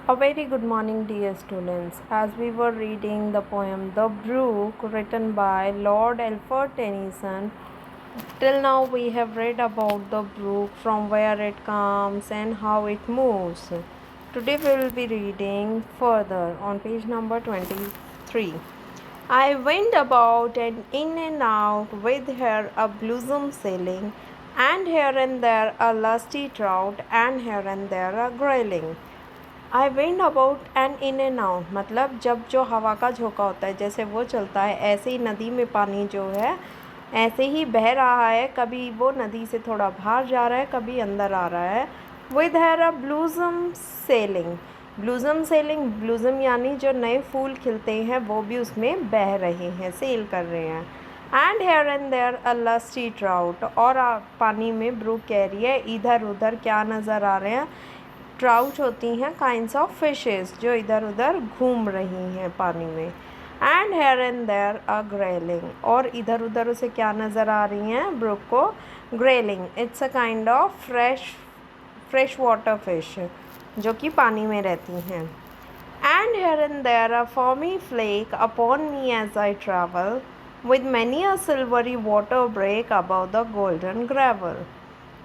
A very good morning, dear students. As we were reading the poem The Brook, written by Lord Alfred Tennyson, till now we have read about the brook, from where it comes and how it moves. Today we will be reading further on page number 23. I went about and in and out with her a blossom sailing, and here and there a lusty trout, and here and there a grayling. I wind about and in and out मतलब जब जो हवा का झोंका होता है जैसे वो चलता है, ऐसे ही नदी में पानी जो है ऐसे ही बह रहा है। कभी वो नदी से थोड़ा बाहर जा रहा है, कभी अंदर आ रहा है। With here a blossom sailing, blossom sailing, blossom यानी जो नए फूल खिलते हैं वो भी उसमें बह रहे हैं, सेल कर रहे हैं। And here and there a lusty trout, और पानी में ब्रूक कह रही है इधर उधर क्या नज़र आ रहे हैं। ट्राउट होती हैं काइंड्स ऑफ फिशेस जो इधर उधर घूम रही हैं पानी में। And here and there a grayling, और इधर उधर उसे क्या नज़र आ रही हैं ब्रुक को, grayling. It's a kind of fresh water fish जो कि पानी में रहती हैं। And here and there a foamy flake upon me as I travel with many a silvery water break above the golden gravel.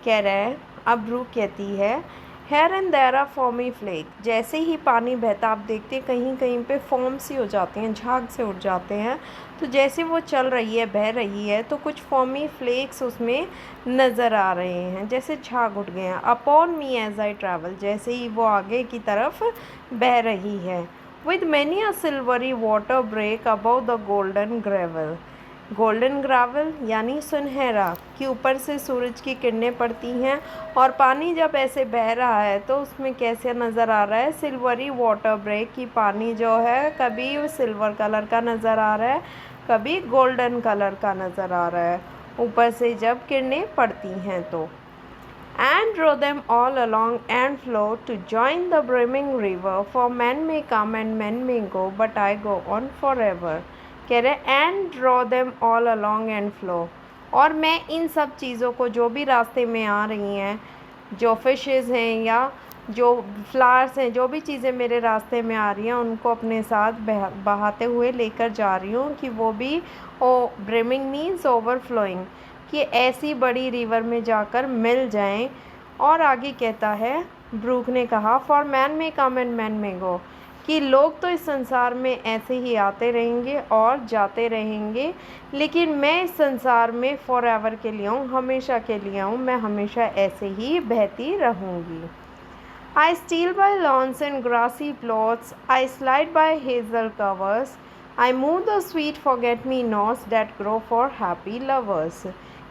कह रहे हैं, अब ब्रूक कहती है here and there are foamy flake, जैसे ही पानी बहता आप देखते हैं कहीं कहीं पे फॉर्म सी हो जाते हैं, झाग से उठ जाते हैं। तो जैसे वो चल रही है, बह रही है, तो कुछ फॉर्मी फ्लेक्स उसमें नज़र आ रहे हैं, जैसे झाग उठ गए हैं। Upon me as I travel, जैसे ही वो आगे की तरफ बह रही है। With many a silvery water break above the golden gravel, golden gravel यानी सुनहरा, कि ऊपर से सूरज की किरणें पड़ती हैं और पानी जब ऐसे बह रहा है तो उसमें कैसे नज़र आ रहा है, सिल्वरी वाटर ब्रेक, की पानी जो है कभी सिल्वर कलर का नज़र आ रहा है, कभी गोल्डन कलर का नज़र आ रहा है ऊपर से जब किरणें पड़ती हैं तो। And draw them all along and flow to join the brimming river, for men may come and men may go, but I go on forever। कह रहे and draw them all along and flow, और मैं इन सब चीज़ों को जो भी रास्ते में आ रही हैं, जो फिशेस हैं या जो फ्लावर्स हैं, जो भी चीज़ें मेरे रास्ते में आ रही हैं उनको अपने साथ बहाते हुए लेकर जा रही हूँ, कि वो भी ब्रिमिंग मीन्स ओवरफ्लोइंग, कि ऐसी बड़ी रिवर में जाकर मिल जाएं। और आगे कहता है, ब्रूक ने कहा for men may come and men may गो, कि लोग तो इस संसार में ऐसे ही आते रहेंगे और जाते रहेंगे, लेकिन मैं इस संसार में फॉर एवर के लिए हूँ, हमेशा के लिए हूँ, मैं हमेशा ऐसे ही बहती रहूँगी। I steal by lawns and grassy plots, I slide by hazel covers, I move the sweet forget-me-nots that grow for happy lovers।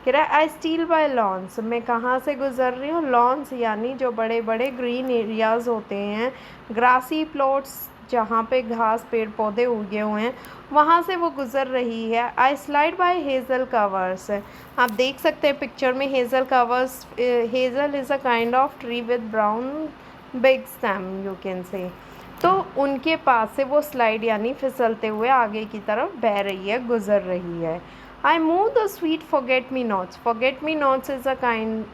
कह रहा है आई स्टील बाय लॉन्स, मैं कहाँ से गुजर रही हूँ, लॉन्स यानी जो बड़े बड़े ग्रीन एरियाज़ होते हैं, ग्रासी प्लॉट्स जहाँ पे घास पेड़ पौधे उगे हुए हैं वहाँ से वो गुज़र रही है। आई स्लाइड बाय हेज़ल कवर्स, आप देख सकते हैं पिक्चर में Hazel covers, Hazel is a kind of tree with brown big stem you can say, तो उनके पास से वो स्लाइड यानी फिसलते हुए आगे की तरफ बह रही है, गुज़र रही है। I move the sweet forget-me-nots. Forget-me-nots is a kind,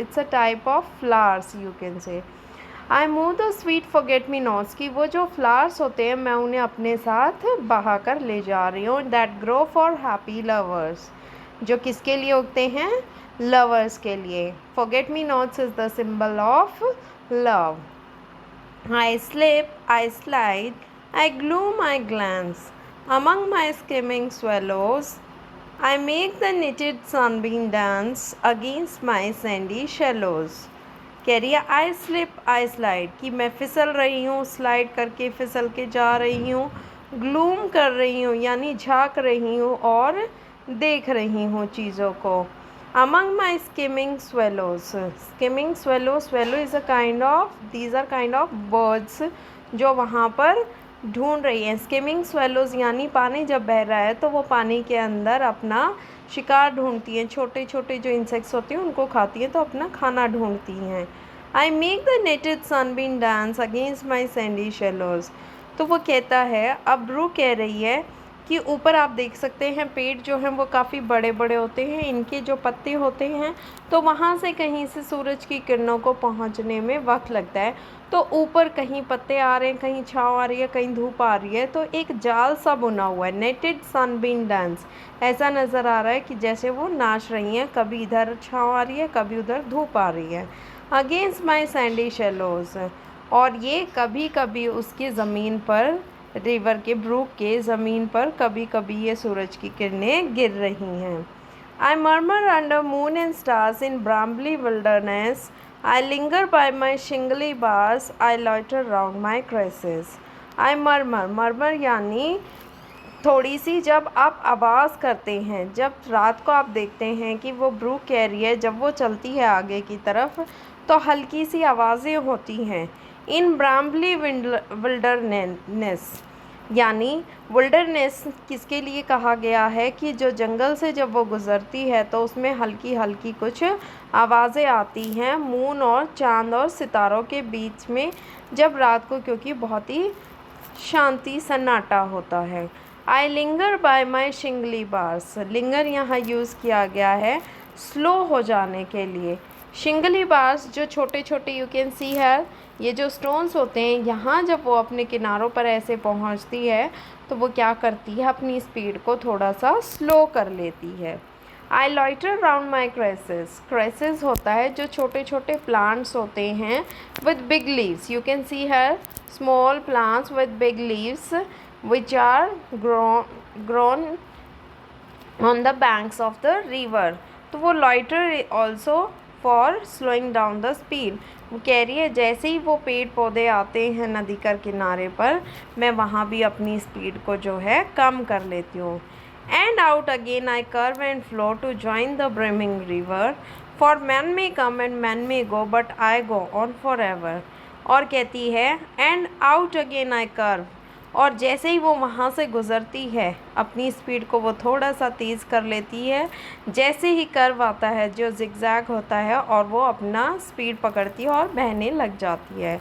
it's a type of flowers you can say. I move the sweet forget-me-nots, कि वो जो flowers होते हैं मैं उन्हें अपने साथ बहा कर ले जा रही हूँ। That grow for happy lovers, जो किसके लिए उगते हैं, lovers के लिए। Forget-me-nots is the symbol of love. I slip, I slide, I gloom, I glance among my skimming swallows, I make the knitted sunbeam dance against my sandy shallows। कह रही है आई स्लिप आई स्लाइड, कि मैं फिसल रही हूँ, स्लाइड करके फिसल के जा रही हूँ, ग्लूम कर रही हूँ यानी झाँक रही हूँ और देख रही हूँ चीज़ों को। among my skimming swallows, skimming swallow is a kind of, these are kind of birds जो वहाँ पर ढूंढ रही हैं। स्किमिंग स्वेलोज यानी पानी जब बह रहा है तो वो पानी के अंदर अपना शिकार ढूंढती हैं, छोटे छोटे जो इंसेक्ट्स होती हैं उनको खाती हैं, तो अपना खाना ढूंढती हैं। I make the netted sunbeam dance against my sandy shallows, तो वो कहता है, अब रू कह रही है कि ऊपर आप देख सकते हैं पेड़ जो हैं वो काफ़ी बड़े बड़े होते हैं, इनके जो पत्ते होते हैं तो वहाँ से कहीं से सूरज की किरणों को पहुँचने में वक्त लगता है। तो ऊपर कहीं पत्ते आ रहे हैं, कहीं छाँव आ रही है, कहीं धूप आ रही है, तो एक जाल सा बुना हुआ है, नेटेड सनबीन डांस। ऐसा नज़र आ रहा है कि जैसे वो नाच रही हैं, कभी इधर छाँव आ रही है, कभी उधर धूप आ रही है, अगेंस्ट माई सैंडी शेलोज़। और ये कभी कभी उसकी ज़मीन पर, रिवर के ब्रूक के ज़मीन पर कभी कभी ये सूरज की किरणें गिर रही हैं। I murmur under moon and stars in brambly wilderness, I linger by my shingly bars, I loiter round my cresses. I murmur, murmur यानी थोड़ी सी, जब आप आवाज़ करते हैं, जब रात को आप देखते हैं कि वो ब्रूक कह रही है, जब वो चलती है आगे की तरफ तो हल्की सी आवाज़ें होती हैं। इन ब्राम्बली विल्डरनेस यानी विल्डरनेस किसके लिए कहा गया है कि जो जंगल से जब वो गुज़रती है तो उसमें हल्की हल्की कुछ आवाज़ें आती हैं मून और चाँद और सितारों के बीच में, जब रात को, क्योंकि बहुत ही शांति सन्नाटा होता है। I linger by my shingly bars, linger यहाँ यूज़ किया गया है स्लो हो जाने के लिए। शिंगली बार्स जो छोटे छोटे, यू कैन सी है, ये जो स्टोन्स होते हैं, यहाँ जब वो अपने किनारों पर ऐसे पहुँचती है तो वो क्या करती है, अपनी स्पीड को थोड़ा सा स्लो कर लेती है। आई लॉइटर राउंड माई क्रेसेस, क्रेसेस होता है जो छोटे छोटे प्लांट्स होते हैं with big leaves, you can see है small plants with big leaves which are grown on the banks of the river। तो वो loiter also for slowing down the speed, वो कह रही है जैसे ही वो पेड़ पौधे आते हैं नदी के किनारे पर, मैं वहाँ भी अपनी स्पीड को जो है कम कर लेती हूँ। And out again I curve and flow to join the brimming river, for men may come and men may go but I go on for ever. और कहती है and out again I curve, और जैसे ही वो वहाँ से गुज़रती है अपनी स्पीड को वो थोड़ा सा तेज़ कर लेती है, जैसे ही कर्व आता है जो जिगजैग होता है, और वो अपना स्पीड पकड़ती है और बहने लग जाती है।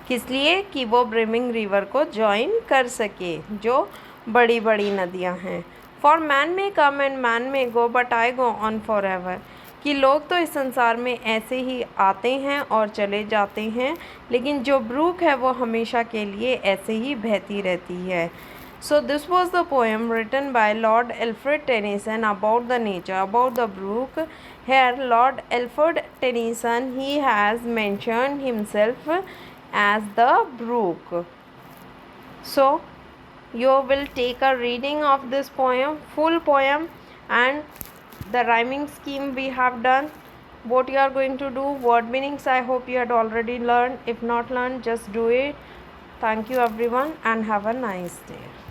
किस लिए कि वो ब्रिमिंग रिवर को जॉइन कर सके, जो बड़ी बड़ी नदियाँ हैं। For men may come and men may go but I go on for ever, कि लोग तो इस संसार में ऐसे ही आते हैं और चले जाते हैं, लेकिन जो ब्रूक है वो हमेशा के लिए ऐसे ही बहती रहती है। So this was the poem written by Lord Alfred Tennyson about the nature about the brook. Here Lord Alfred Tennyson, he has mentioned himself as the brook. So you will take a reading of this poem, full poem, and the rhyming scheme we have done. What you are going to do, word meanings, I hope you had already learned. If not learned, just do it. Thank you everyone and have a nice day.